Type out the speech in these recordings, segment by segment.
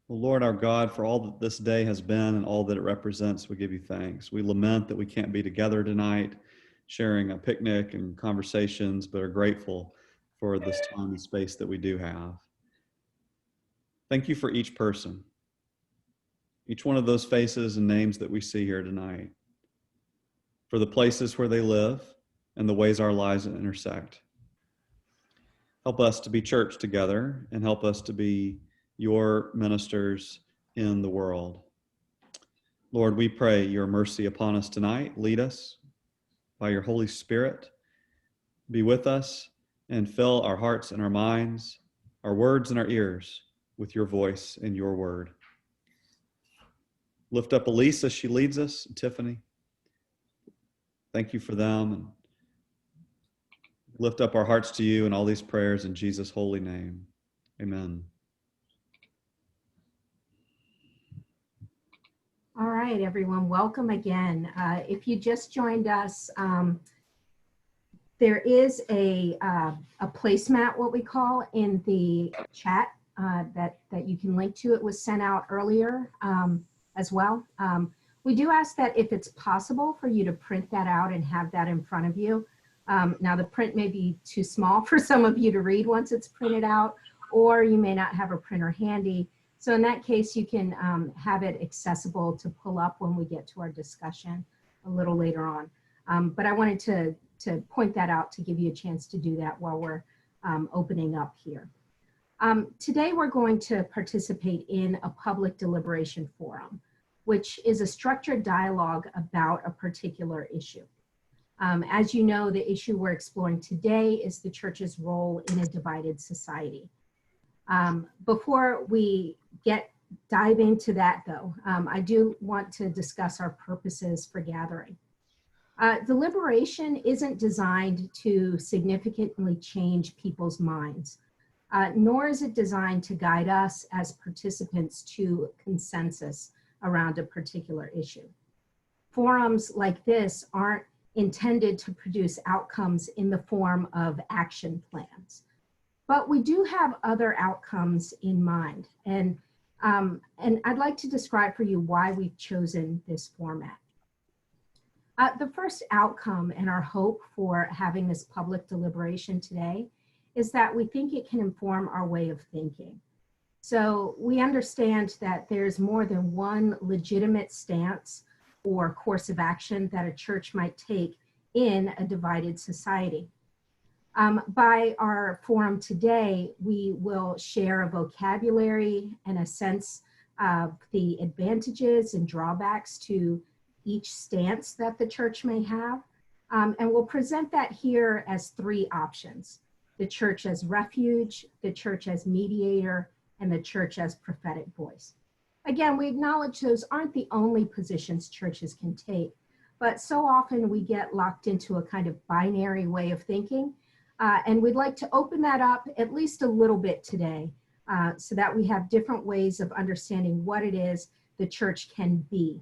Well, Lord our God, for all that this day has been and all that it represents, we give you thanks. We lament that we can't be together tonight, sharing a picnic and conversations, but are grateful for this time and space that we do have. Thank you for each person, each one of those faces and names that we see here tonight, for the places where they live and the ways our lives intersect. Help us to be church together and help us to be your ministers in the world. Lord, we pray your mercy upon us tonight. Lead us by your Holy Spirit. Be with us and fill our hearts and our minds, our words and our ears with your voice and your word. Lift up Elise as she leads us, and Tiffany. Thank you for them. And lift up our hearts to you in all these prayers in Jesus' holy name. Amen. All right, everyone, welcome again. If you just joined us, there is a placemat, what we call, in the chat that you can link to. It was sent out earlier as well. We do ask that if it's possible for you to print that out and have that in front of you. Now the print may be too small for some of you to read once it's printed out, or you may not have a printer handy. So in that case, you can have it accessible to pull up when we get to our discussion a little later on. But I wanted to point that out to give you a chance to do that while we're opening up here. Today, we're going to participate in a public deliberation forum, which is a structured dialogue about a particular issue. As you know, the issue we're exploring today is the church's role in a divided society. Before we dive into that though, I do want to discuss our purposes for gathering. Deliberation isn't designed to significantly change people's minds, nor is it designed to guide us as participants to consensus around a particular issue. Forums like this aren't intended to produce outcomes in the form of action plans. But we do have other outcomes in mind. And I'd like to describe for you why we've chosen this format. The first outcome and our hope for having this public deliberation today is that we think it can inform our way of thinking. So we understand that there's more than one legitimate stance or course of action that a church might take in a divided society. By our forum today, we will share a vocabulary and a sense of the advantages and drawbacks to each stance that the church may have. And we'll present that here as three options: the church as refuge, the church as mediator, and the church as prophetic voice. Again, we acknowledge those aren't the only positions churches can take, but so often we get locked into a kind of binary way of thinking. And we'd like to open that up at least a little bit today so that we have different ways of understanding what it is the church can be.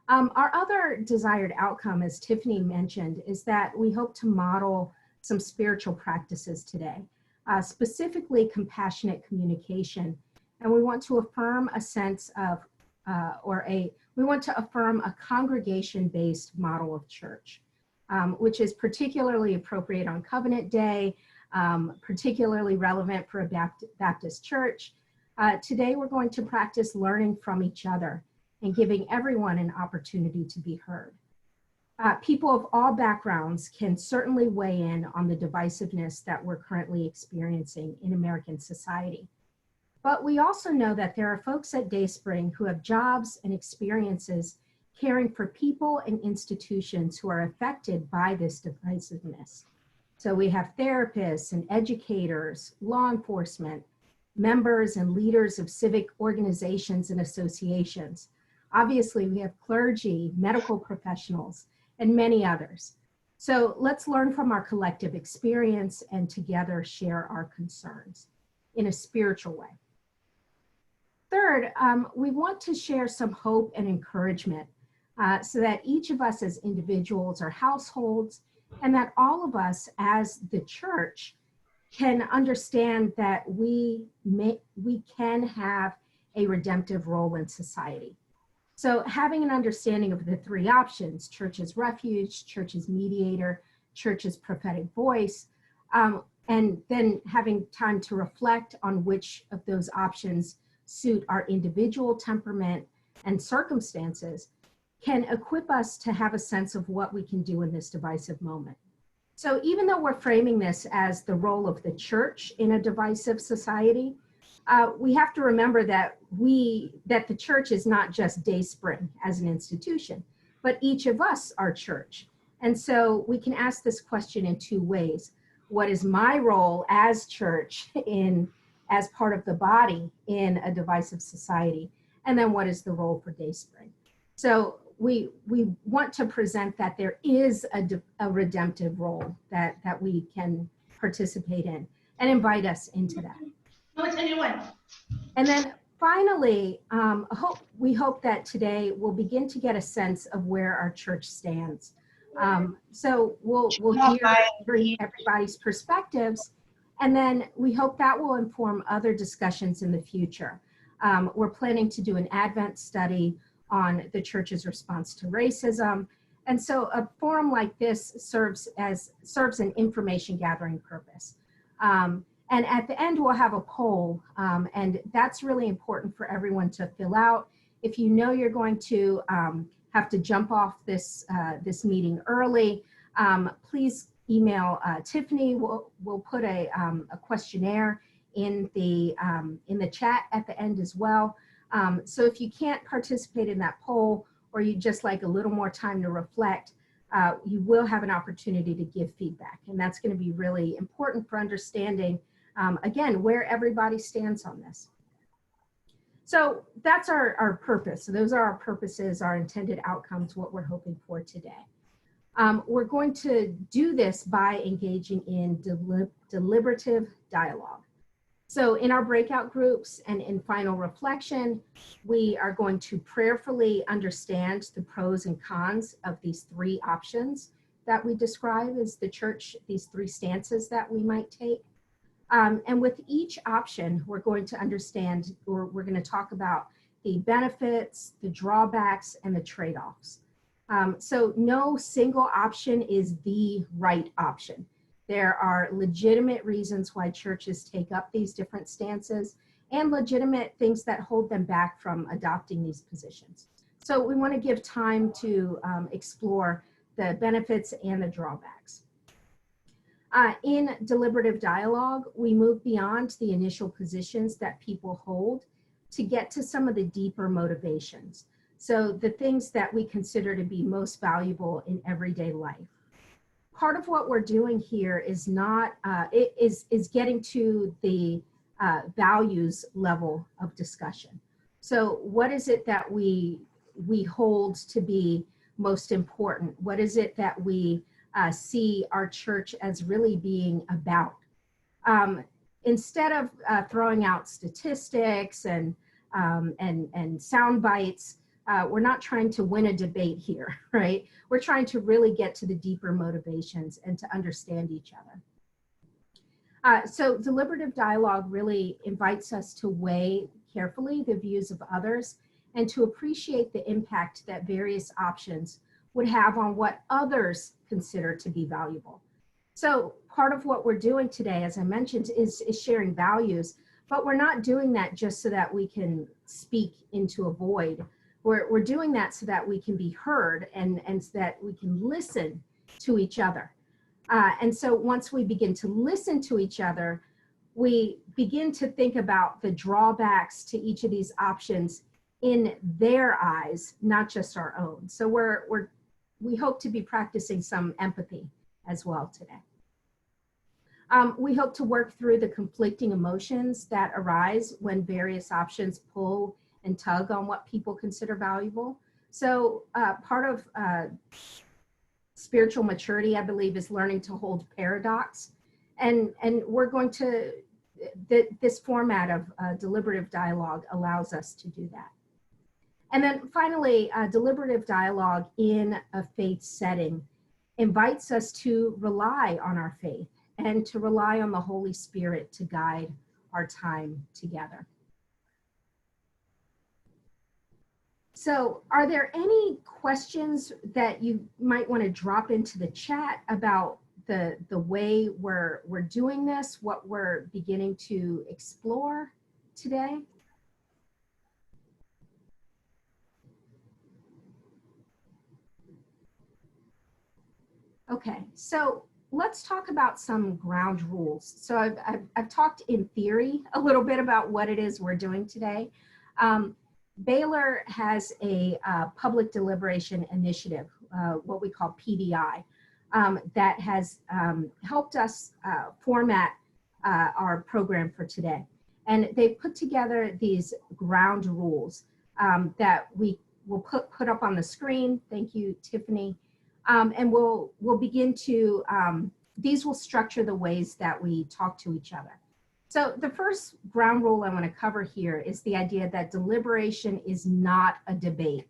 Our other desired outcome, as Tiffany mentioned, is that we hope to model some spiritual practices today, specifically compassionate communication. And we want to affirm a sense of, we want to affirm a congregation-based model of church. Which is particularly appropriate on Covenant Day, particularly relevant for a Baptist church. Today, we're going to practice learning from each other and giving everyone an opportunity to be heard. People of all backgrounds can certainly weigh in on the divisiveness that we're currently experiencing in American society. But we also know that there are folks at DaySpring who have jobs and experiences caring for people and institutions who are affected by this divisiveness. So we have therapists and educators, law enforcement, members and leaders of civic organizations and associations. Obviously, we have clergy, medical professionals, and many others. So let's learn from our collective experience and together share our concerns in a spiritual way. Third, we want to share some hope and encouragement so that each of us as individuals or households, and that all of us as the church can understand that we can have a redemptive role in society. So having an understanding of the three options, church as refuge, church as mediator, church as prophetic voice, and then having time to reflect on which of those options suit our individual temperament and circumstances can equip us to have a sense of what we can do in this divisive moment. So even though we're framing this as the role of the church in a divisive society, we have to remember that the church is not just DaySpring as an institution, but each of us are church. And so we can ask this question in two ways. What is my role as church as part of the body in a divisive society? And then what is the role for DaySpring? So we want to present that there is a redemptive role that we can participate in and invite us into that. And then finally, we hope that today we'll begin to get a sense of where our church stands. So we'll hear everybody's perspectives, and then we hope that will inform other discussions in the future. We're planning to do an Advent study on the church's response to racism. And so a forum like this serves an information gathering purpose. And at the end, we'll have a poll, and that's really important for everyone to fill out. If you know you're going to have to jump off this meeting early, please email Tiffany. We'll put a questionnaire in the chat at the end as well. So if you can't participate in that poll, or you just like a little more time to reflect, you will have an opportunity to give feedback. And that's going to be really important for understanding, again, where everybody stands on this. So that's our purpose. So those are our purposes, our intended outcomes, what we're hoping for today. We're going to do this by engaging in deliberative dialogue. So in our breakout groups and in final reflection, we are going to prayerfully understand the pros and cons of these three options that we describe as the church, these three stances that we might take. And with each option, we're going to understand, or we're going to talk about the benefits, the drawbacks, and the trade-offs. So no single option is the right option. There are legitimate reasons why churches take up these different stances and legitimate things that hold them back from adopting these positions. So we want to give time to explore the benefits and the drawbacks. In deliberative dialogue, we move beyond the initial positions that people hold to get to some of the deeper motivations. So the things that we consider to be most valuable in everyday life. Part of what we're doing here is is getting to the values level of discussion. So what is it that we hold to be most important? What is it that we see our church as really being about? Instead of throwing out statistics and sound bites, we're not trying to win a debate here, right? We're trying to really get to the deeper motivations and to understand each other. So deliberative dialogue really invites us to weigh carefully the views of others and to appreciate the impact that various options would have on what others consider to be valuable. So part of what we're doing today, as I mentioned, is sharing values, but we're not doing that just so that we can speak into a void. We're doing that so that we can be heard and so that we can listen to each other. And so once we begin to listen to each other, we begin to think about the drawbacks to each of these options in their eyes, not just our own. So we hope to be practicing some empathy as well today. We hope to work through the conflicting emotions that arise when various options pull and tug on what people consider valuable. So part of spiritual maturity, I believe, is learning to hold paradox. And we're going to, this format of deliberative dialogue allows us to do that. And then finally, deliberative dialogue in a faith setting invites us to rely on our faith and to rely on the Holy Spirit to guide our time together. So are there any questions that you might want to drop into the chat about the way we're doing this, what we're beginning to explore today? Okay, so let's talk about some ground rules. So I've talked in theory a little bit about what it is we're doing today. Baylor has a public deliberation initiative, what we call PDI, that has helped us format our program for today. And they've put together these ground rules that we will put up on the screen. Thank you, Tiffany. And we'll begin to, these will structure the ways that we talk to each other. So the first ground rule I want to cover here is the idea that deliberation is not a debate.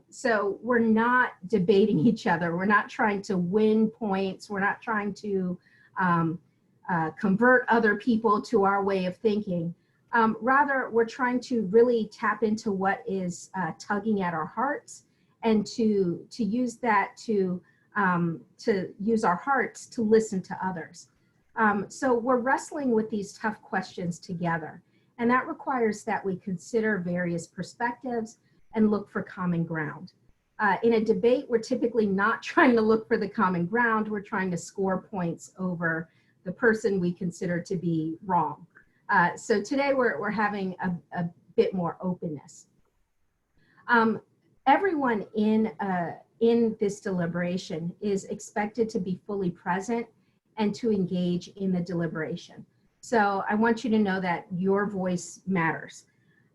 So we're not debating each other. We're not trying to win points. We're not trying to convert other people to our way of thinking. Rather, we're trying to really tap into what is tugging at our hearts, and to use that to use our hearts to listen to others. So we're wrestling with these tough questions together, and that requires that we consider various perspectives and look for common ground. In a debate, we're typically not trying to look for the common ground. We're trying to score points over the person we consider to be wrong. So today we're having a bit more openness. Everyone in this deliberation is expected to be fully present and to engage in the deliberation. So I want you to know that your voice matters.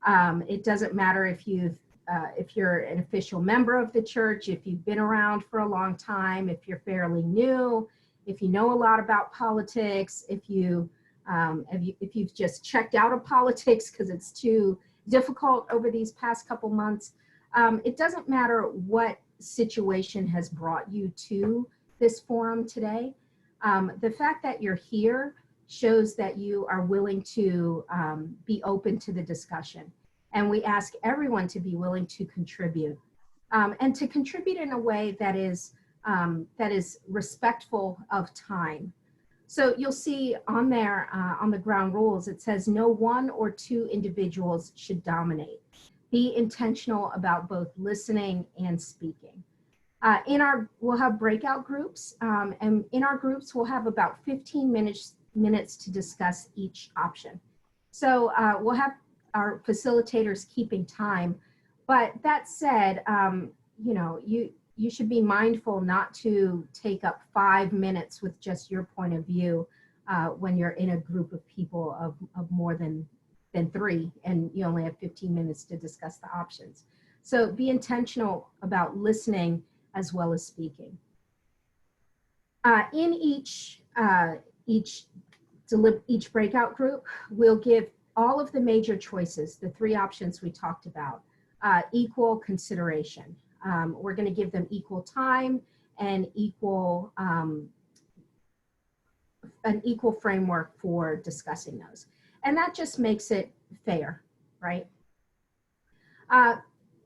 It doesn't matter if you're an official member of the church, if you've been around for a long time, if you're fairly new, if you know a lot about politics, if you've just checked out of politics because it's too difficult over these past couple months. It doesn't matter what situation has brought you to this forum today. The fact that you're here shows that you are willing to be open to the discussion. And we ask everyone to be willing to contribute, and to contribute in a way that is respectful of time. So you'll see on there, on the ground rules, it says no one or two individuals should dominate. Be intentional about both listening and speaking. We'll have breakout groups, and in our groups, we'll have about 15 minutes to discuss each option. So we'll have our facilitators keeping time, but that said, you should be mindful not to take up 5 minutes with just your point of view when you're in a group of people of more than 3, and you only have 15 minutes to discuss the options. So be intentional about listening as well as speaking. In each breakout group, we'll give all of the major choices, the 3 options we talked about, equal consideration. We're going to give them equal time and an equal framework for discussing those. And that just makes it fair, right?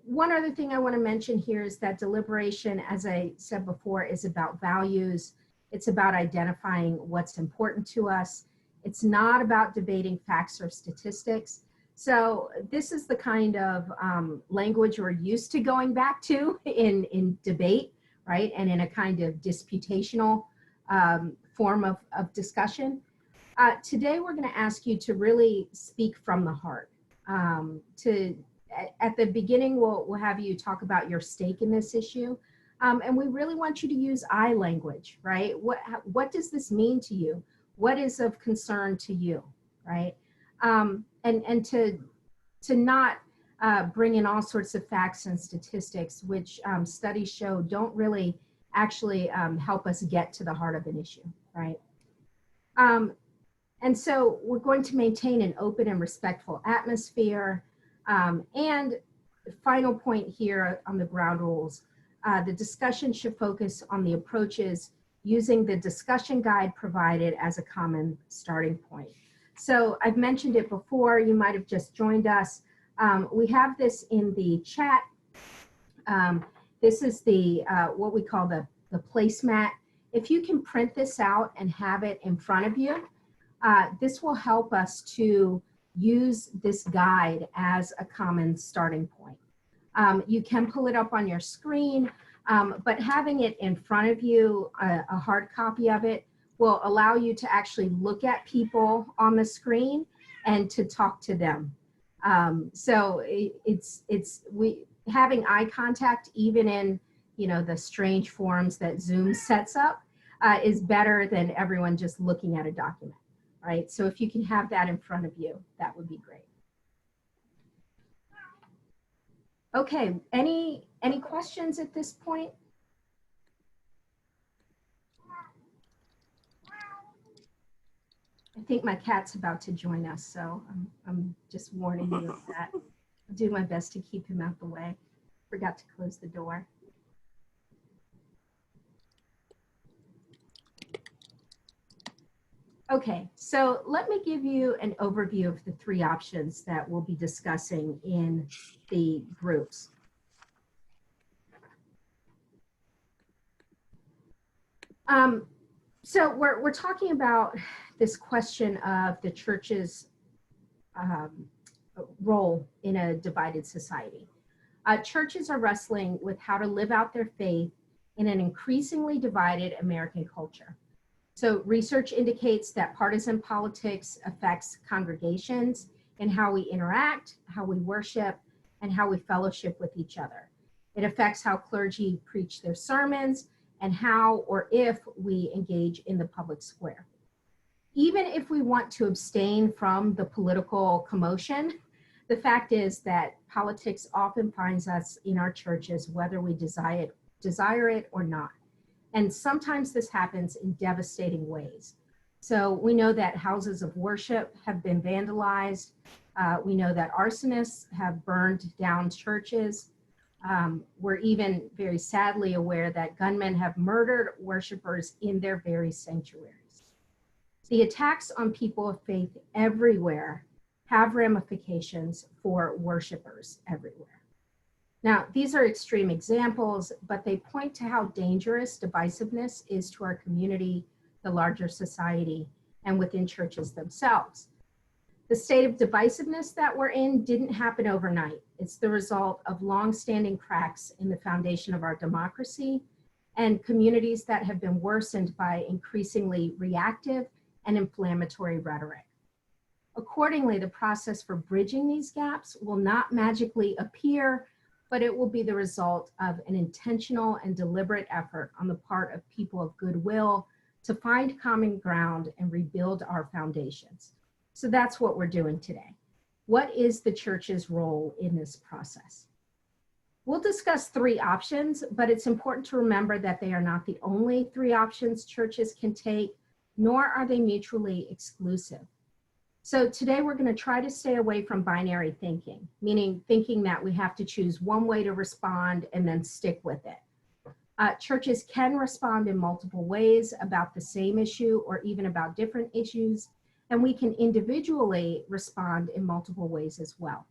One other thing I want to mention here is that deliberation, as I said before, is about values. It's about identifying what's important to us. It's not about debating facts or statistics. So this is the kind of language we're used to going back to in debate, right? And in a kind of disputational form of discussion. Today, we're going to ask you to really speak from the heart. At the beginning, we'll have you talk about your stake in this issue. And we really want you to use I language, right? What does this mean to you? What is of concern to you, right? And to not bring in all sorts of facts and statistics, which studies show don't really actually help us get to the heart of an issue, right? And so we're going to maintain an open and respectful atmosphere. And final point here on the ground rules, the discussion should focus on the approaches using the discussion guide provided as a common starting point. So I've mentioned it before, you might have just joined us, We have this in the chat. This is the what we call the placemat. If you can print this out and have it in front of you, this will help us to use this guide as a common starting point. You can pull it up on your screen, but having it in front of you, a hard copy of it, will allow you to actually look at people on the screen and to talk to them. So having eye contact, even in the strange forms that Zoom sets up, is better than everyone just looking at a document, right? So if you can have that in front of you, that would be great. Okay, any questions at this point? I think my cat's about to join us, so I'm just warning you of that. I'll do my best to keep him out the way. Forgot to close the door. Okay, so let me give you an overview of the three options that we'll be discussing in the groups. So we're talking about this question of the church's role in a divided society. Churches are wrestling with how to live out their faith in an increasingly divided American culture. So research indicates that partisan politics affects congregations in how we interact, how we worship, and how we fellowship with each other. It affects how clergy preach their sermons and how or if we engage in the public square. Even if we want to abstain from the political commotion, the fact is that politics often finds us in our churches, whether we desire it or not. And sometimes this happens in devastating ways. So we know that houses of worship have been vandalized. We know that arsonists have burned down churches. We're even very sadly aware that gunmen have murdered worshipers in their very sanctuaries. The attacks on people of faith everywhere have ramifications for worshipers everywhere. Now, these are extreme examples, but they point to how dangerous divisiveness is to our community, the larger society, and within churches themselves. The state of divisiveness that we're in didn't happen overnight. It's the result of long-standing cracks in the foundation of our democracy and communities that have been worsened by increasingly reactive and inflammatory rhetoric. Accordingly, the process for bridging these gaps will not magically appear, but it will be the result of an intentional and deliberate effort on the part of people of goodwill to find common ground and rebuild our foundations. So that's what we're doing today. What is the church's role in this process? We'll discuss three options, but it's important to remember that they are not the only three options churches can take, nor are they mutually exclusive. So today we're going to try to stay away from binary thinking, meaning thinking that we have to choose one way to respond and then stick with it. Churches can respond in multiple ways about the same issue or even about different issues, and we can individually respond in multiple ways as well.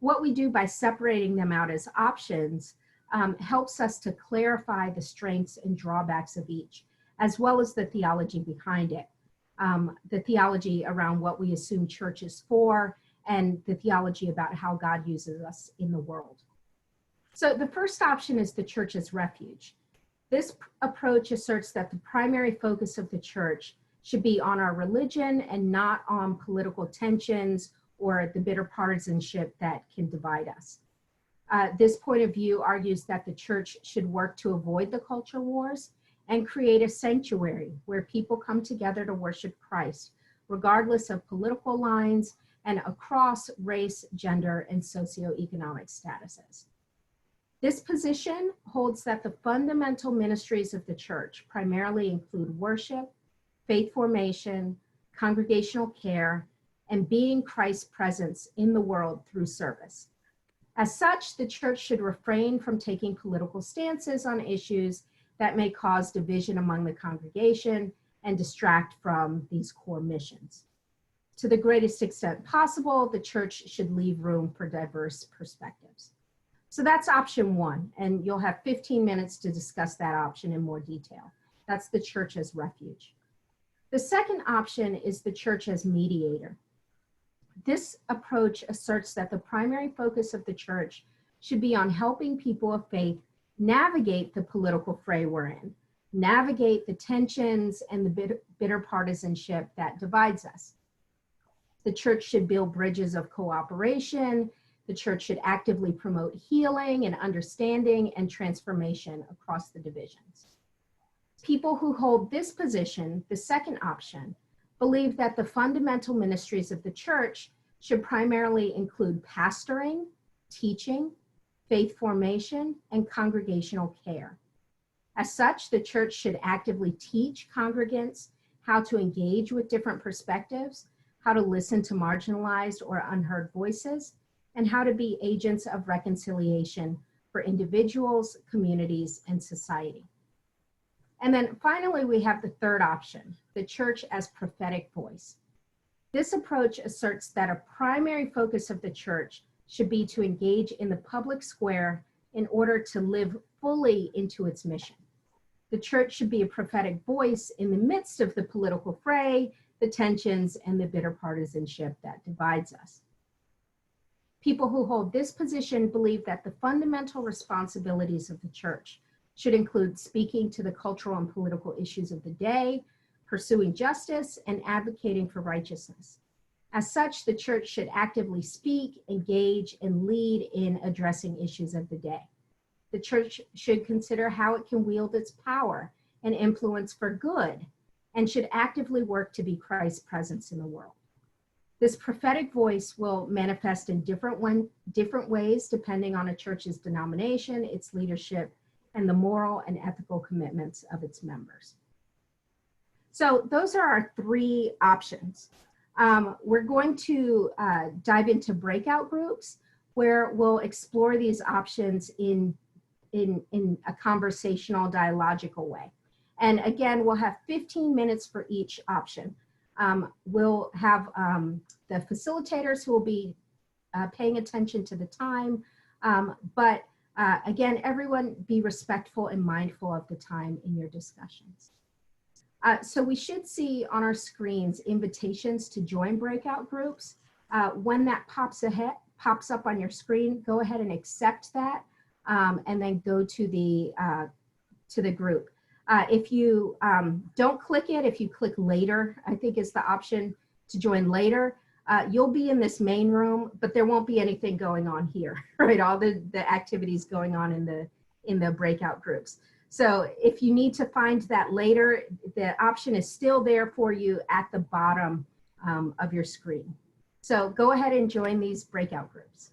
What we do by separating them out as options helps us to clarify the strengths and drawbacks of each, as well as the theology behind it. The theology around what we assume church is for, and the theology about how God uses us in the world. So the first option is the church as refuge. This approach asserts that the primary focus of the church should be on our religion and not on political tensions or the bitter partisanship that can divide us. This point of view argues that the church should work to avoid the culture wars and create a sanctuary where people come together to worship Christ, regardless of political lines and across race, gender, and socioeconomic statuses. This position holds that the fundamental ministries of the church primarily include worship, faith formation, congregational care, and being Christ's presence in the world through service. As such, the church should refrain from taking political stances on issues that may cause division among the congregation and distract from these core missions. To the greatest extent possible, the church should leave room for diverse perspectives. So that's option one, and you'll have 15 minutes to discuss that option in more detail. That's the church as refuge. The second option is the church as mediator. This approach asserts that the primary focus of the church should be on helping people of faith navigate the political fray we're in, navigate the tensions and the bitter partisanship that divides us. The church should build bridges of cooperation. The church should actively promote healing and understanding and transformation across the divisions. People who hold this position, the second option, believe that the fundamental ministries of the church should primarily include pastoring, teaching, faith formation, and congregational care. As such, the church should actively teach congregants how to engage with different perspectives, how to listen to marginalized or unheard voices, and how to be agents of reconciliation for individuals, communities, and society. And then finally, we have the third option, the church as prophetic voice. This approach asserts that a primary focus of the church should be to engage in the public square in order to live fully into its mission. The church should be a prophetic voice in the midst of the political fray, the tensions, and the bitter partisanship that divides us. People who hold this position believe that the fundamental responsibilities of the church should include speaking to the cultural and political issues of the day, pursuing justice, and advocating for righteousness. As such, the church should actively speak, engage, and lead in addressing issues of the day. The church should consider how it can wield its power and influence for good, and should actively work to be Christ's presence in the world. This prophetic voice will manifest in different ways depending on a church's denomination, its leadership, and the moral and ethical commitments of its members. So those are our three options. We're going to dive into breakout groups where we'll explore these options in a conversational, dialogical way. And again, we'll have 15 minutes for each option. We'll have the facilitators who will be paying attention to the time, but again, everyone be respectful and mindful of the time in your discussions. So we should see on our screens invitations to join breakout groups. When that pops up on your screen, go ahead and accept that, and then go to the group. If you don't click it, if you click later, I think is the option to join later, you'll be in this main room, but there won't be anything going on here, right? All the activities going on in the breakout groups. So if you need to find that later, the option is still there for you at the bottom of your screen. So go ahead and join these breakout groups.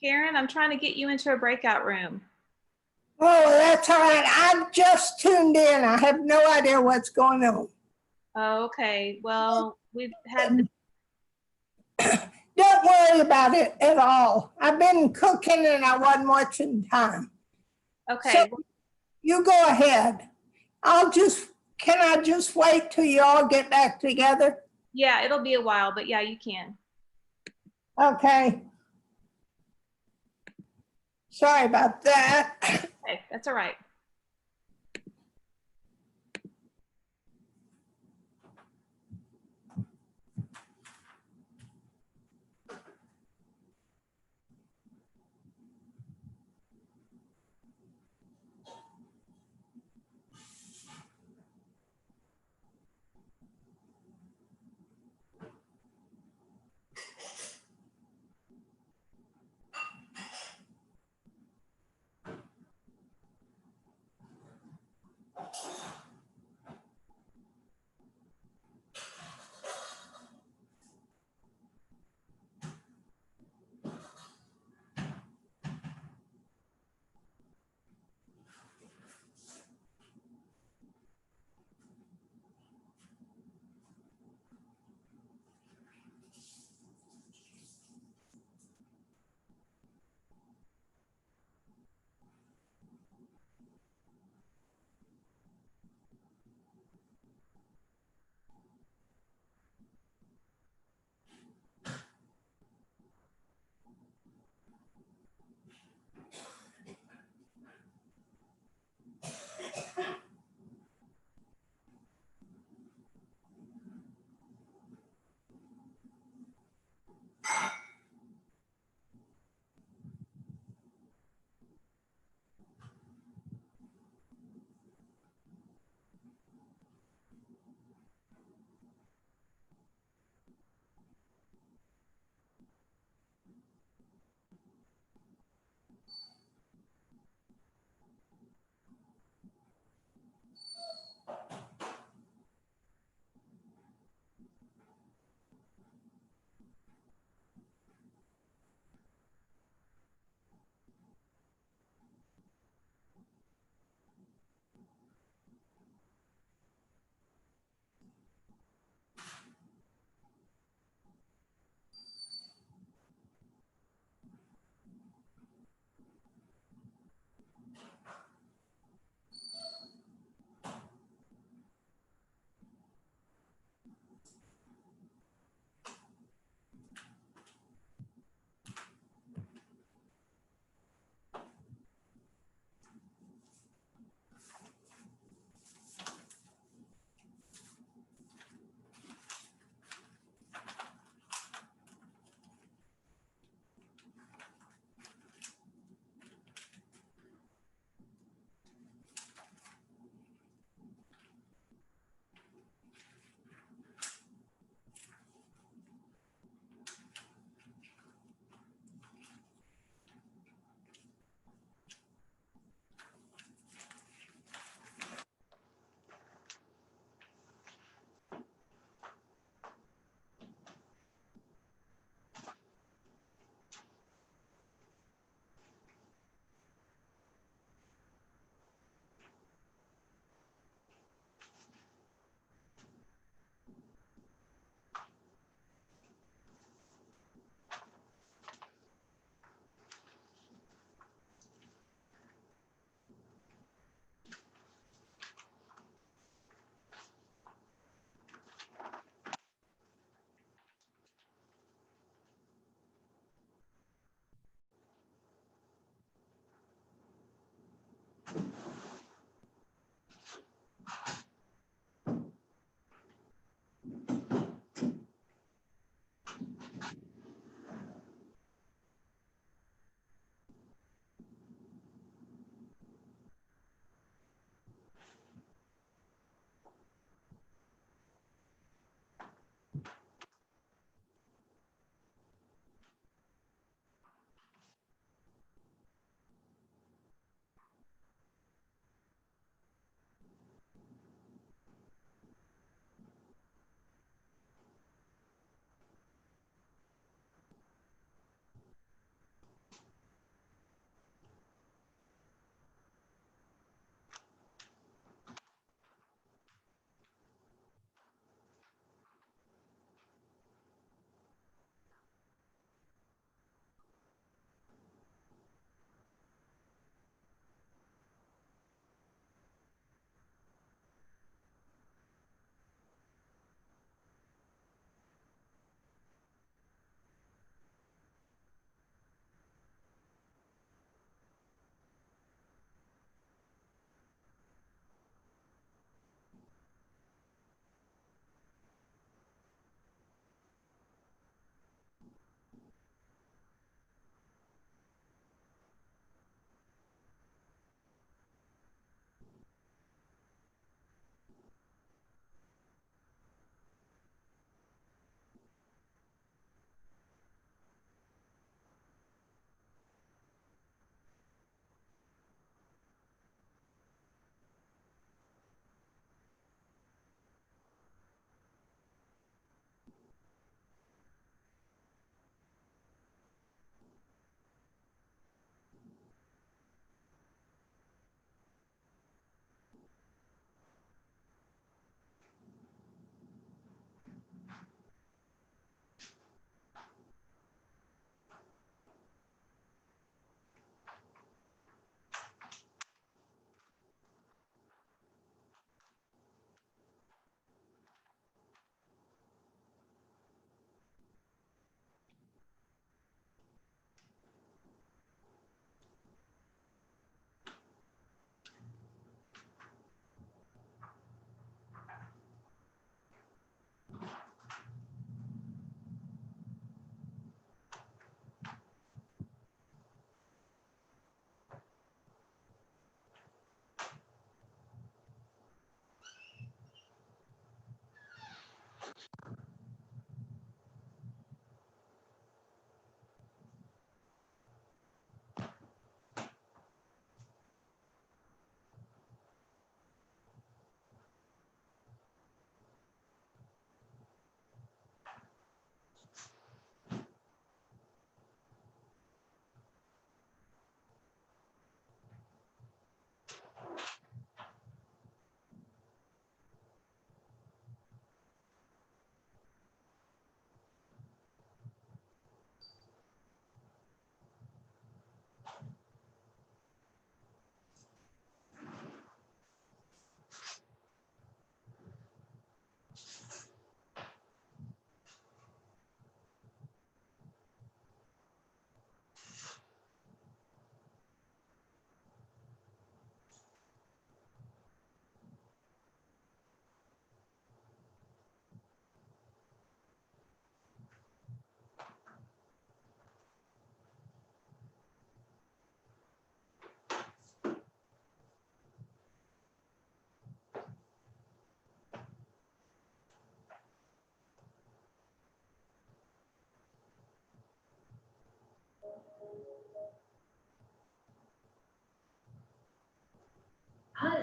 Karen, I'm trying to get you into a breakout room. Oh, that's all right. I've just tuned in. I have no idea what's going on. Oh, okay. Well, we've had, Don't worry about it at all. I've been cooking and I wasn't watching time. okay. So you go ahead. Can I just wait till you all get back together? Yeah, it'll be a while, but yeah, you can. Okay. Sorry about that. Okay, that's all right.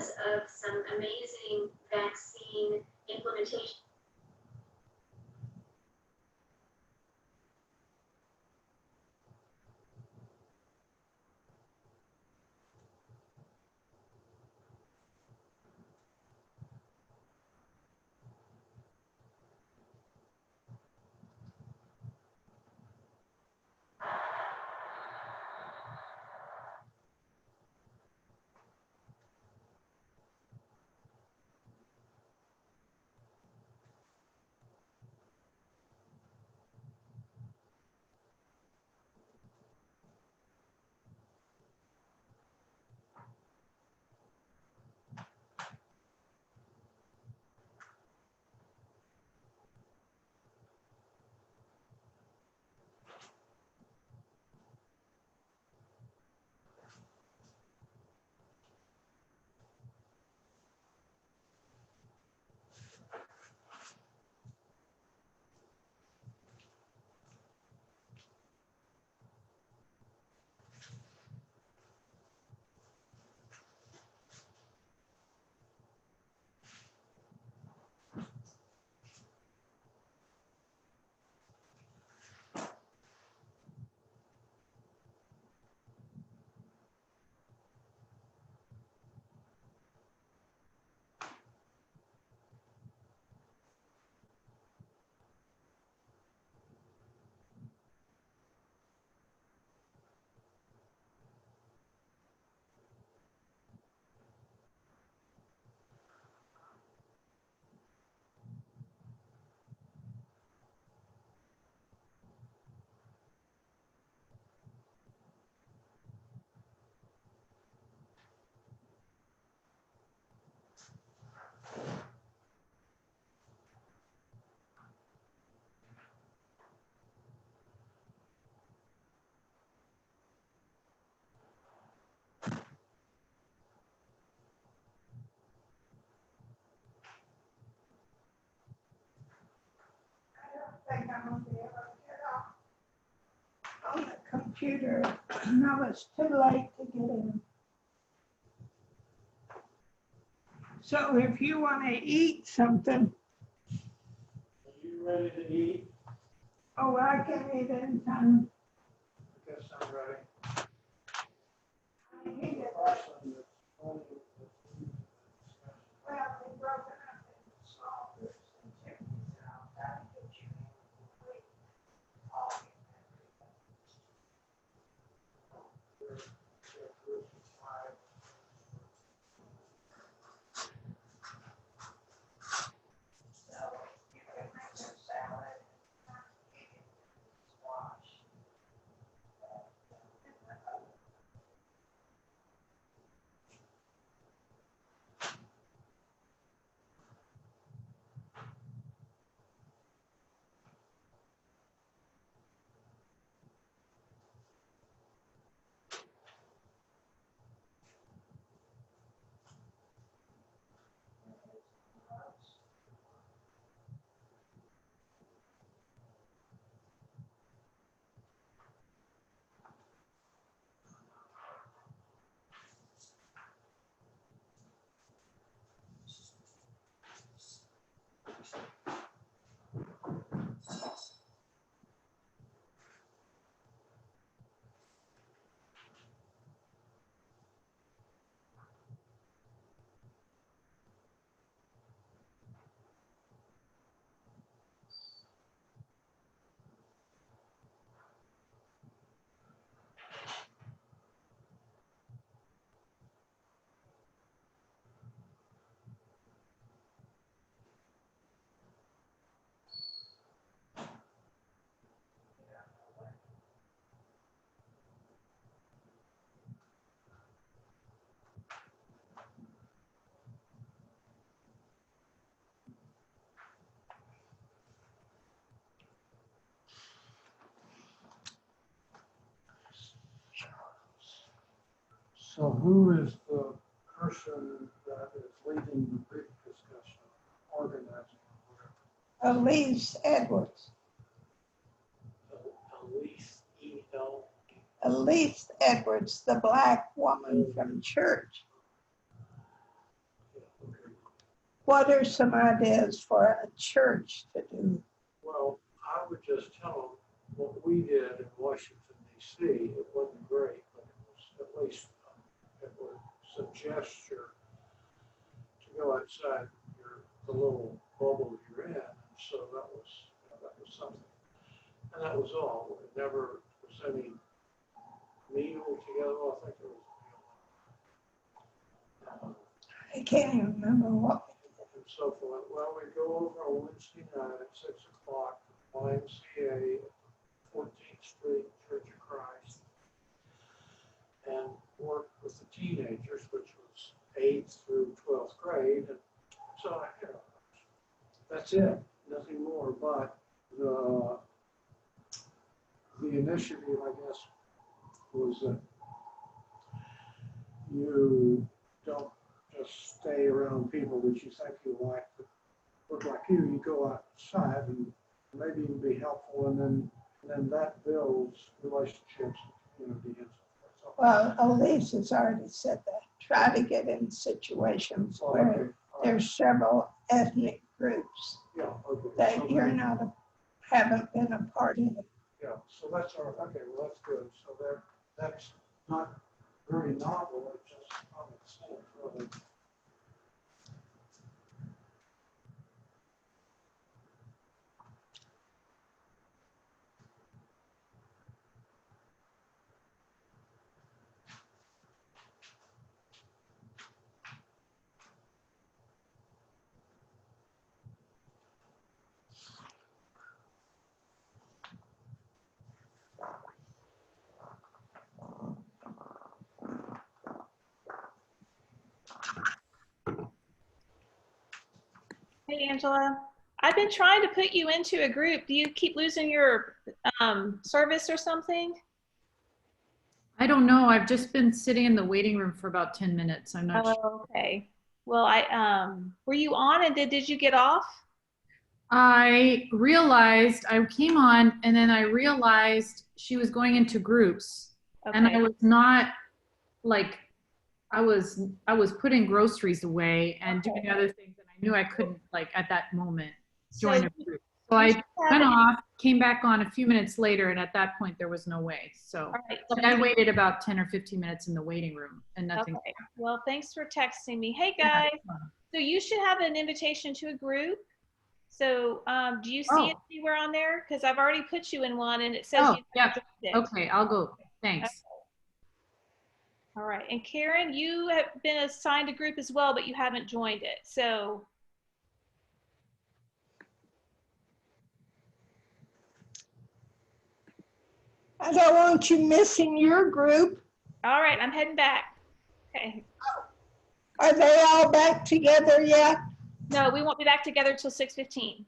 because of some amazing vaccine implementation. Think I'm gonna be able to get on the computer. No, it's too late to get in. So if you want to eat something, Are you ready to eat? oh, I can eat anytime. I guess I'm ready. I eat it. Person that's only the food discussion. Well, they broke it up into small groups and chickens, and I'll try to get you in. All in everything. They're groups of 5. So you can make a salad, squash. So who is the person that is leading the group discussion, organizing, whatever? Elise Edwards. Elise E.L. Elise Edwards, the black woman from church. what are some ideas for a church to do? Well, I would just tell them what we did in Washington DC. It wasn't great, but it was at least, it was a gesture to go outside the little bubble you're in. And so that was something. And that was all. It never was any meal together. Well, I think there was a meal. I can't even remember what. And so forth. Well, we go over on Wednesday night at 6 o'clock, YMCA, 14th Street, Church of Christ, and work with the teenagers, which was 8th through 12th grade. And so, you know, that's it, nothing more. But the initiative, I guess, was that you don't just stay around people that you think you like that look like you. You go outside and maybe even be helpful, and then that builds relationships and community and so forth. Well, Elise has already said that. Try to get in situations So, where okay, all right. there's several ethnic groups Yeah, okay. that So you're then- not, haven't been a part of. Yeah, so that's all right. Okay, well, that's good. So that's not very novel, it's just common sense, really. Hey, Angela. I've been trying to put you into a group. Do you keep losing your service or something? I don't know. I've just been sitting in the waiting room for about 10 minutes. I'm not sure. Oh, okay. Well, were you on and did you get off? I realized I came on and then I realized she was going into groups and I Okay. was not like, I was putting groceries away and doing other things and I knew I couldn't like at that moment join a group. So I went off, came back on a few minutes later and at that point there was no way. So All right. but I waited about 10 or 15 minutes in the waiting room and nothing. Okay. Well, thanks for texting me. Hey, guys. So you should have an invitation to a group. So do you see it anywhere on there? Because I've already put you in one and it says Oh, you yeah. joined it. Okay, I'll go. Thanks. All right. And Karen, you have been assigned a group as well, but you haven't joined it. So I don't want you missing your group. all right, I'm heading back. Okay. Are they all back together yet? No, we won't be back together till 6:15.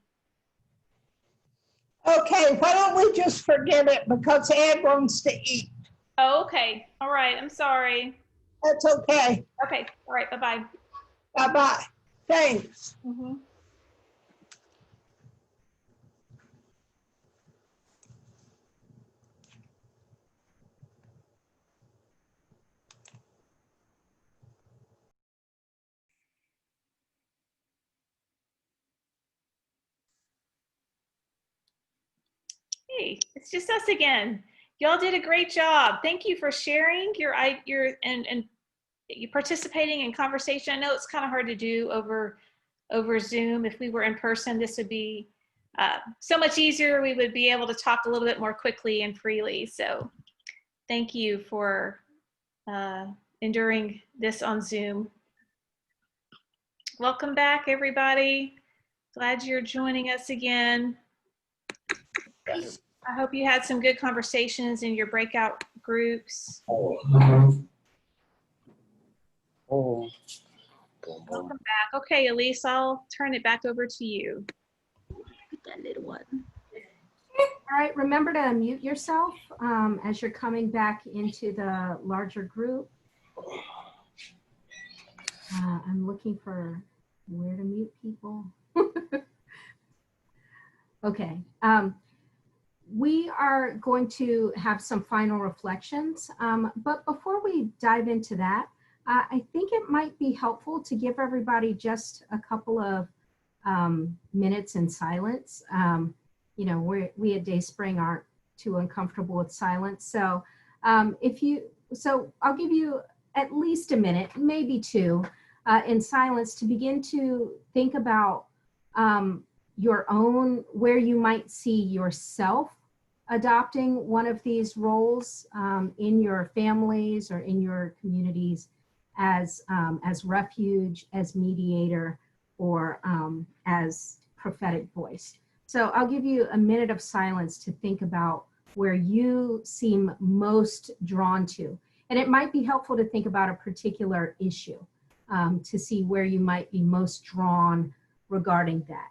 Okay, why don't we just forget it because Ed wants to eat. Oh, okay. All right. I'm sorry. That's okay. Okay. All right. Bye-bye. Bye-bye. Thanks. Mm-hmm. Hey, it's just us again. Y'all did a great job. Thank you for sharing your and you participating in conversation. I know it's kind of hard to do over Zoom. If we were in person, this would be so much easier. We would be able to talk a little bit more quickly and freely. So thank you for enduring this on Zoom. Welcome back, everybody. Glad you're joining us again. I hope you had some good conversations in your breakout groups. Welcome back. Okay, Elise, I'll turn it back over to you. That little one. All right, remember to unmute yourself as you're coming back into the larger group. I'm looking for where to mute people. Okay. We are going to have some final reflections, but before we dive into that, I think it might be helpful to give everybody just a couple of minutes in silence. You know, we at DaySpring aren't too uncomfortable with silence. So I'll give you at least a minute, maybe two, in silence to begin to think about your own, where you might see yourself adopting one of these roles in your families or in your communities as refuge, as mediator, or as prophetic voice. So I'll give you a minute of silence to think about where you seem most drawn to. And it might be helpful to think about a particular issue to see where you might be most drawn regarding that.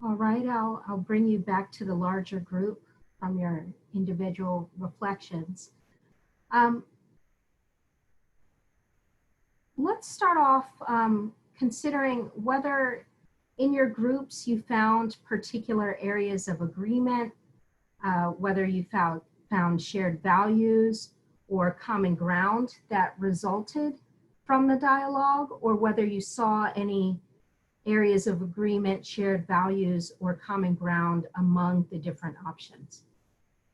All right, I'll bring you back to the larger group from your individual reflections. Let's start off considering whether in your groups you found particular areas of agreement, whether you found shared values or common ground that resulted from the dialogue, or whether you saw any areas of agreement, shared values, or common ground among the different options.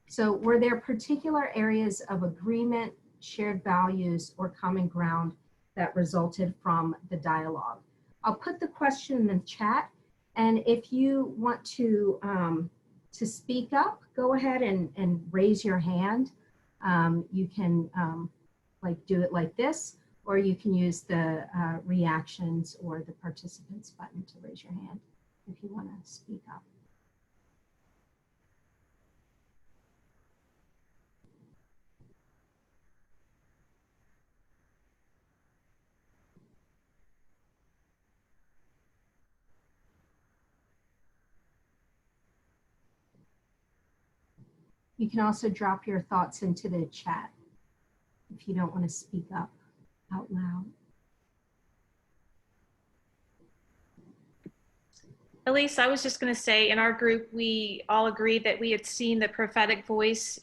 So were there particular areas of agreement, shared values, or common ground that resulted from the dialogue? I'll put the question in the chat, and if you want to speak up, go ahead and raise your hand. You can do it like this, or you can use the reactions or the participants button to raise your hand if you want to speak up. You can also drop your thoughts into the chat if you don't want to speak up out loud. Elise, I was just going to say, in our group, we all agreed that we had seen the prophetic voice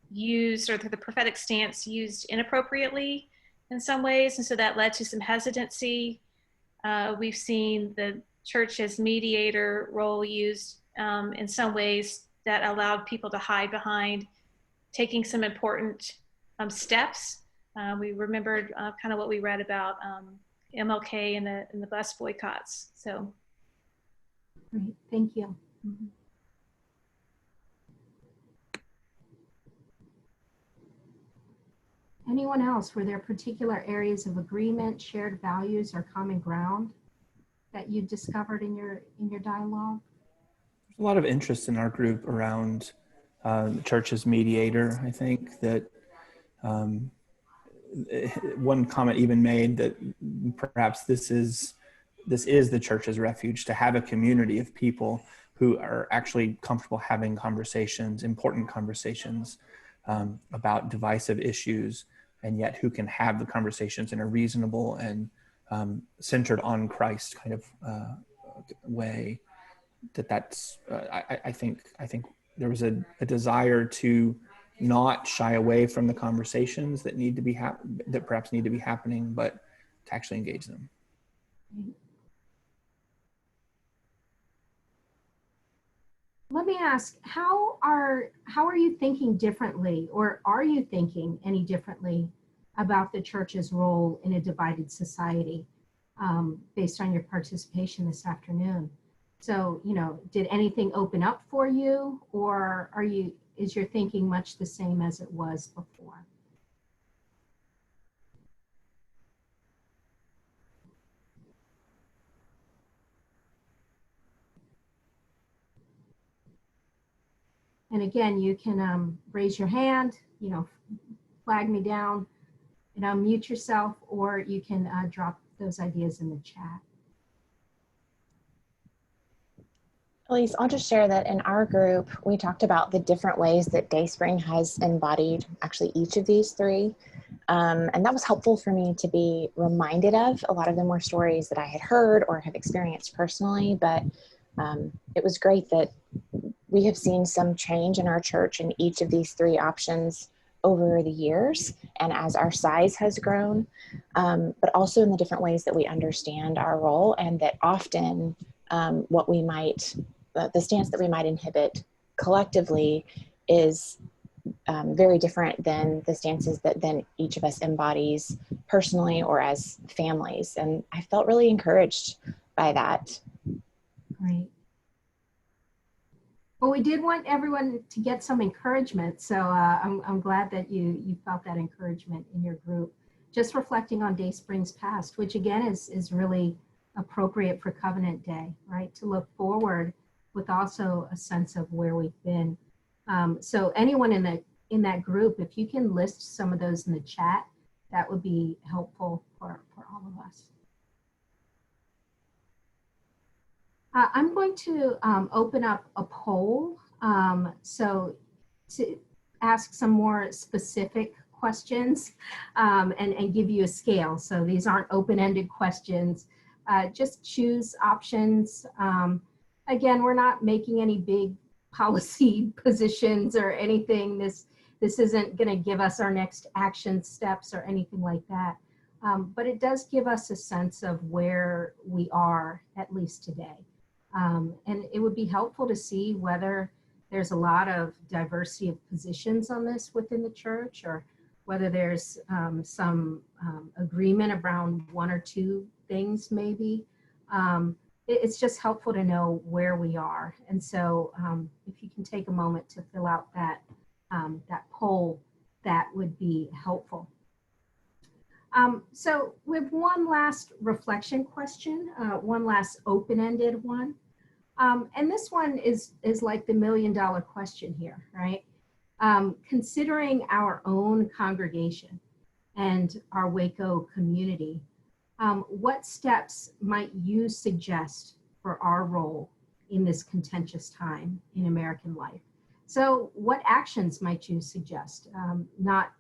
used, or the prophetic stance used inappropriately in some ways, and so that led to some hesitancy. We've seen the church as mediator role used in some ways that allowed people to hide behind taking some important steps. We remembered kind of what we read about MLK and the bus boycotts. So, great, thank you. Mm-hmm. Anyone else? Were there particular areas of agreement, shared values, or common ground that you discovered in your dialogue? There's a lot of interest in our group around the church's mediator. I think that one comment even made that perhaps this is the church's refuge, to have a community of people who are actually comfortable having conversations, important conversations about divisive issues, and yet who can have the conversations in a reasonable and centered on Christ kind of way. I think there was a desire to not shy away from the conversations that need to be that perhaps need to be happening, but to actually engage them. Let me ask, how are you thinking differently, or are you thinking any differently about the church's role in a divided society, based on your participation this afternoon? So, you know, did anything open up for you, or is your thinking much the same as it was before? And again, you can raise your hand, you know, flag me down and unmute yourself, or you can drop those ideas in the chat. Elise, I'll just share that in our group, we talked about the different ways that DaySpring has embodied actually each of these three. And that was helpful for me to be reminded of. A lot of them were stories that I had heard or have experienced personally, but it was great that we have seen some change in our church in each of these three options over the years and as our size has grown, but also in the different ways that we understand our role, and that often what we might, the stance that we might inhibit collectively is very different than the stances that then each of us embodies personally or as families. And I felt really encouraged by that. Great. Well, we did want everyone to get some encouragement, so I'm glad that you felt that encouragement in your group. Just reflecting on DaySpring's past, which again is really appropriate for Covenant Day, right? To look forward with also a sense of where we've been. So anyone in that group, if you can list some of those in the chat, that would be helpful for all of us. I'm going to open up a poll, so to ask some more specific questions and give you a scale. So these aren't open-ended questions. Just choose options. Again, we're not making any big policy positions or anything. This isn't going to give us our next action steps or anything like that. But it does give us a sense of where we are, at least today. And it would be helpful to see whether there's a lot of diversity of positions on this within the church, or whether there's some agreement around one or two things maybe. It's just helpful to know where we are. And so if you can take a moment to fill out that poll, that would be helpful. So we have one last reflection question, one last open-ended one. And this one is like the million-dollar question here, right? Considering our own congregation and our Waco community, what steps might you suggest for our role in this contentious time in American life? So what actions might you suggest? Not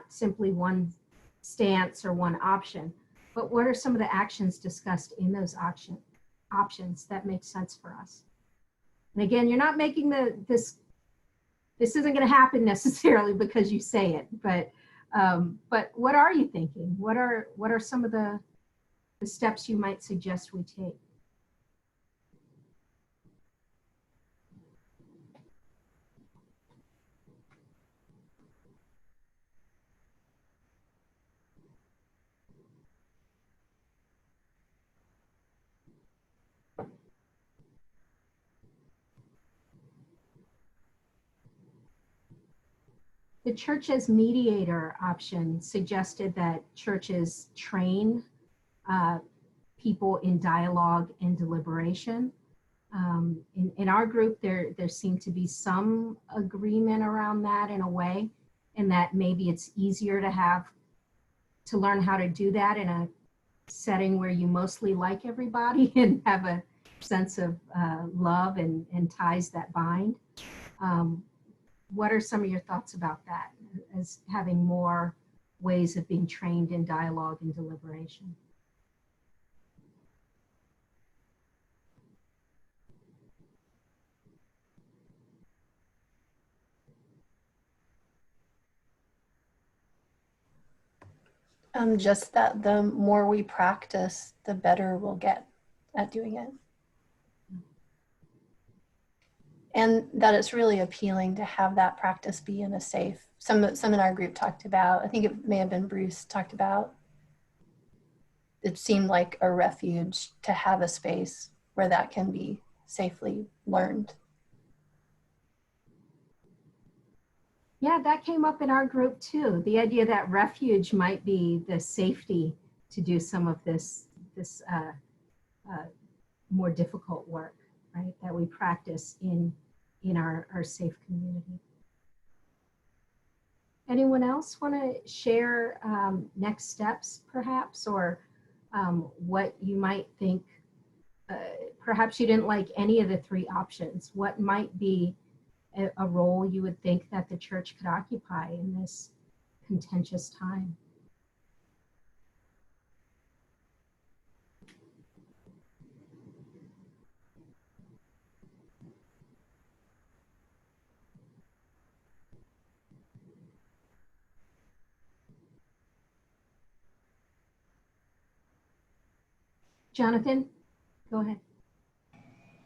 simply one stance or one option, but what are some of the actions discussed in those options that make sense for us? And again, you're not making this isn't going to happen necessarily because you say it, but what are you thinking? What are some of the steps you might suggest we take? The church as mediator option suggested that churches train people in dialogue and deliberation. In our group, there seemed to be some agreement around that in a way, and that maybe it's easier to learn how to do that in a setting where you mostly like everybody and have sense of love and ties that bind. What are some of your thoughts about that, as having more ways of being trained in dialogue and deliberation? Just that the more we practice, the better we'll get at doing it. And that it's really appealing to have that practice be in a safe, some in our group talked about, I think it may have been Bruce talked about, it seemed like a refuge to have a space where that can be safely learned. Yeah, that came up in our group too. The idea that refuge might be the safety to do some of this more difficult work, right? That we practice in our safe community. Anyone else want to share next steps, perhaps, or what you might think? Perhaps you didn't like any of the three options. What might be a role you would think that the church could occupy in this contentious time? Jonathan, go ahead.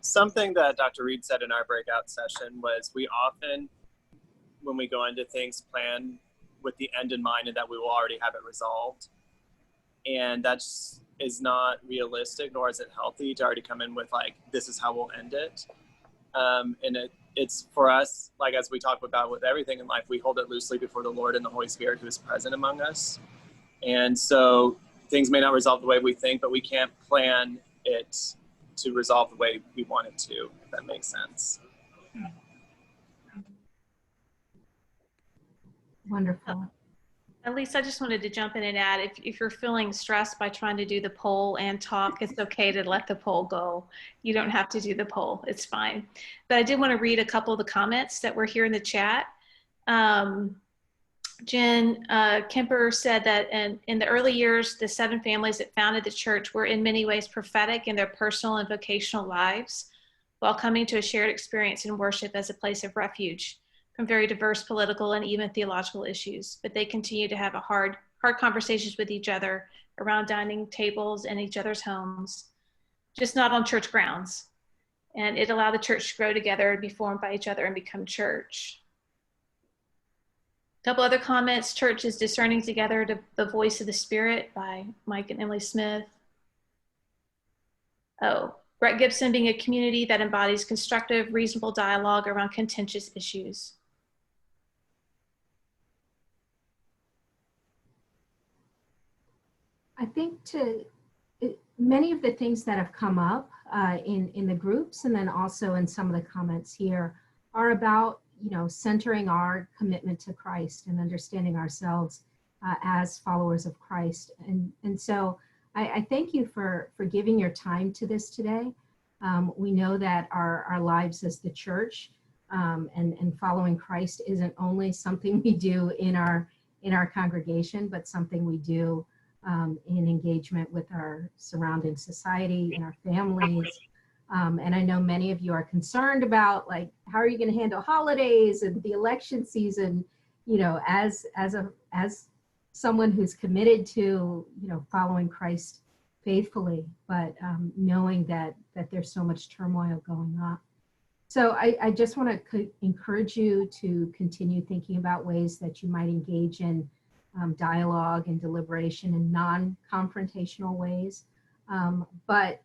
Something that Dr. Reed said in our breakout session was we often, when we go into things, plan with the end in mind and that we will already have it resolved. And that is not realistic, nor is it healthy to already come in with like, this is how we'll end it. And it's for us, like as we talk about with everything in life, we hold it loosely before the Lord and the Holy Spirit who is present among us. And so things may not resolve the way we think, but we can't plan it to resolve the way we want it to, if that makes sense. Wonderful. Elise, I just wanted to jump in and add, if you're feeling stressed by trying to do the poll and talk, it's okay to let the poll go. You don't have to do the poll, it's fine. But I did want to read a couple of the comments that were here in the chat. Jen Kemper said that in the early years, the 7 families that founded the church were in many ways prophetic in their personal and vocational lives, while coming to a shared experience in worship as a place of refuge from very diverse political and even theological issues. But they continue to have hard conversations with each other around dining tables and each other's homes, just not on church grounds. And it allowed the church to grow together and be formed by each other and become church. A couple other comments. Church is discerning together to the voice of the Spirit by Mike and Emily Smith. Oh, Brett Gibson being a community that embodies constructive, reasonable dialogue around contentious issues. I think many of the things that have come up in the groups and then also in some of the comments here are about centering our commitment to Christ and understanding ourselves as followers of Christ. And so I thank you for giving your time to this today. We know that our lives as the church and following Christ isn't only something we do in our congregation, but something we do in engagement with our surrounding society and our families. And I know many of you are concerned about, like, how are you going to handle holidays and the election season, as someone who's committed to, following Christ faithfully, but knowing that there's so much turmoil going on. So I just want to encourage you to continue thinking about ways that you might engage in dialogue and deliberation in non-confrontational ways, but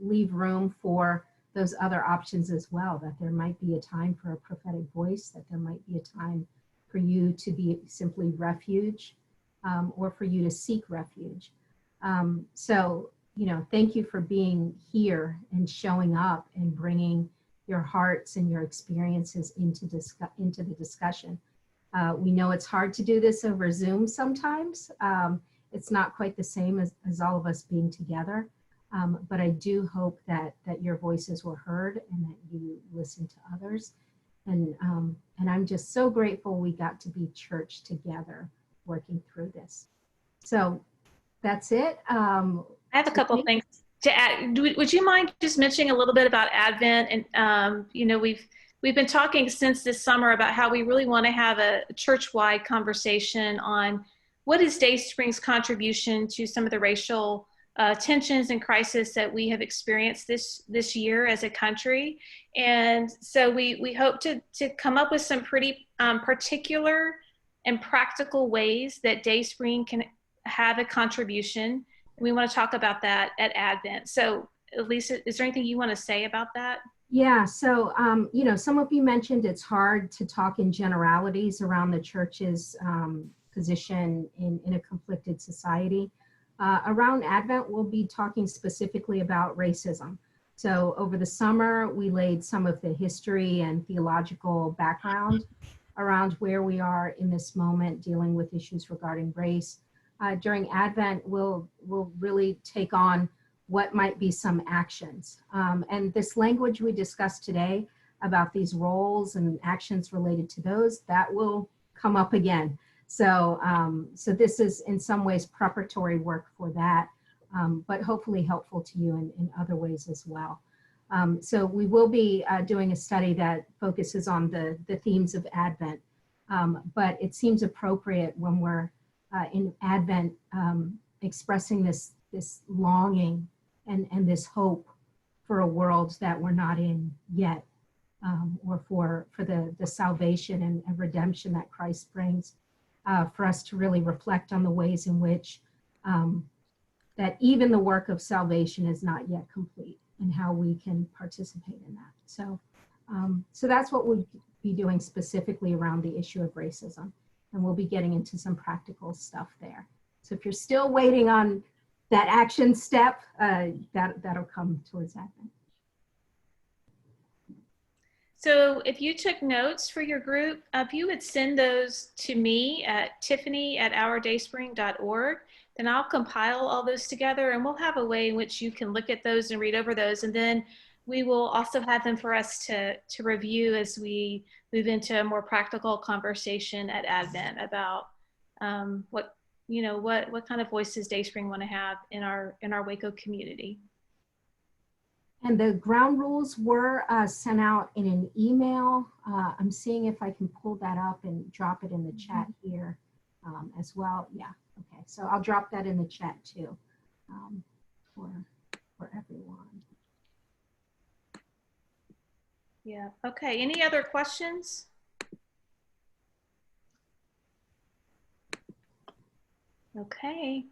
leave room for those other options as well, that there might be a time for a prophetic voice, that there might be a time for you to be simply refuge, or for you to seek refuge. So, thank you for being here and showing up and bringing your hearts and your experiences into the discussion. We know it's hard to do this over Zoom sometimes. It's not quite the same as all of us being together. But I do hope that your voices were heard and that you listened to others. And I'm just so grateful we got to be church together working through this. So that's it. I have a couple of things to add. Would you mind just mentioning a little bit about Advent? And you know, we've been talking since this summer about how we really want to have a church-wide conversation on what is DaySpring's contribution to some of the racial tensions and crisis that we have experienced this year as a country. And so we hope to come up with some pretty particular and practical ways that DaySpring can have a contribution. We want to talk about that at Advent. So Lisa, is there anything you want to say about that? Yeah, so, you know, some of you mentioned it's hard to talk in generalities around the church's position in a conflicted society. Around Advent, we'll be talking specifically about racism. So over the summer, we laid some of the history and theological background around where we are in this moment dealing with issues regarding race. During Advent, we'll really take on what might be some actions. And this language we discussed today about these roles and actions related to those, that will come up again. So, so this is in some ways preparatory work for that, but hopefully helpful to you in other ways as well. So we will be doing a study that focuses on the themes of Advent, but it seems appropriate when we're in Advent expressing this longing and this hope for a world that we're not in yet, or for the salvation and redemption that Christ brings, for us to really reflect on the ways in which that even the work of salvation is not yet complete and how we can participate in that. So, so that's what we'll be doing specifically around the issue of racism. And we'll be getting into some practical stuff there. So if you're still waiting on that action step, that'll come towards Advent. So if you took notes for your group, if you would send those to me at tiffany@ourdayspring.org, then I'll compile all those together and we'll have a way in which you can look at those and read over those. And then we will also have them for us to review as we move into a more practical conversation at Advent about what kind of voices DaySpring want to have in our Waco community. And the ground rules were sent out in an email. I'm seeing if I can pull that up and drop it in the chat here as well. Yeah, okay, so I'll drop that in the chat too for everyone. Yeah, okay, any other questions? Okay.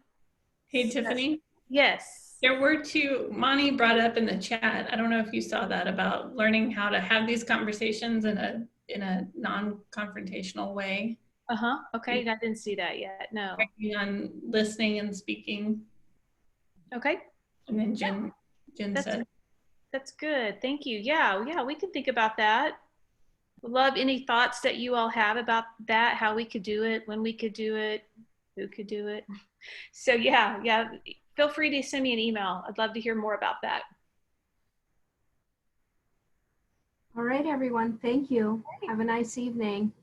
Hey, Tiffany. Yes. There were two, Monty brought up in the chat, I don't know if you saw that, about learning how to have these conversations in a non-confrontational way. Okay, I didn't see that yet, no. On listening and speaking. Okay. And then Jen said. That's good, thank you. Yeah, we can think about that. Would love any thoughts that you all have about that, how we could do it, when we could do it, who could do it. So yeah, feel free to send me an email. I'd love to hear more about that. All right, everyone, thank you. Have a nice evening.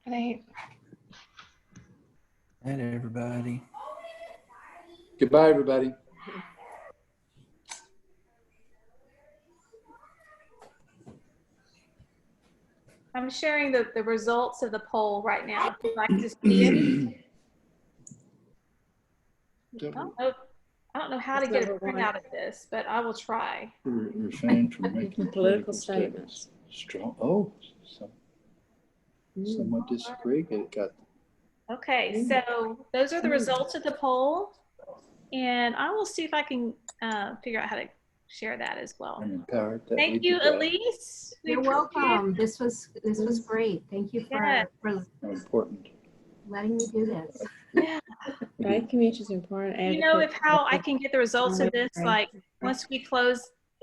Good night. Good night, everybody. Goodbye, everybody. I'm sharing the results of the poll right now. If you'd like to see it. I don't know how to get a print out of this, but I will try. Refrain from making political statements. Strong. Oh, somewhat disagree. Okay, so those are the results of the poll, and I will see if I can figure out how to share that as well. Thank you, Elise. You're welcome. This was great. Thank you for important letting me do this. Yeah. Right, community is important. You know, if how I can get the results of this, like once we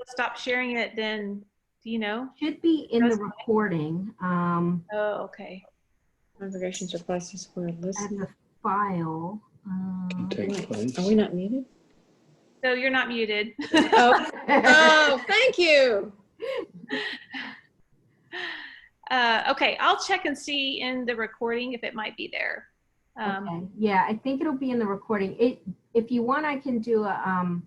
stop sharing it, then you know. Should be in the recording. Oh, okay. Congregations are places where And the file. Can take place. Are we not muted? So you're not muted. Oh, thank you. Okay, I'll check and see in the recording if it might be there. Okay. Yeah, I think it'll be in the recording. If you want, I can do a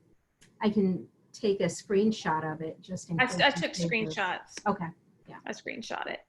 I can take a screenshot of it just in case. I took screenshots. Okay. I screenshot it.